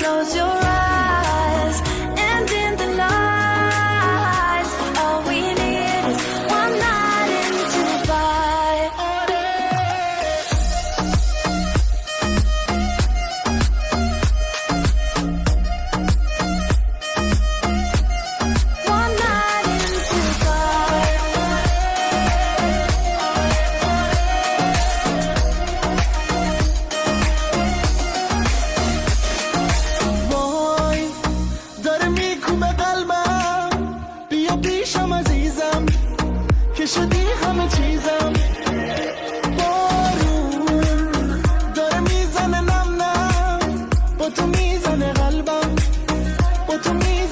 close your eyes, and in the lights, all we need is one night in Dubai. One night in Dubai. وای داره میکوبه قلبم، بیا پیشم عزیزم که شدی همه چیزم. بارون داره میزنه نم نم، با تو میزنه قلبم، با تو میزنه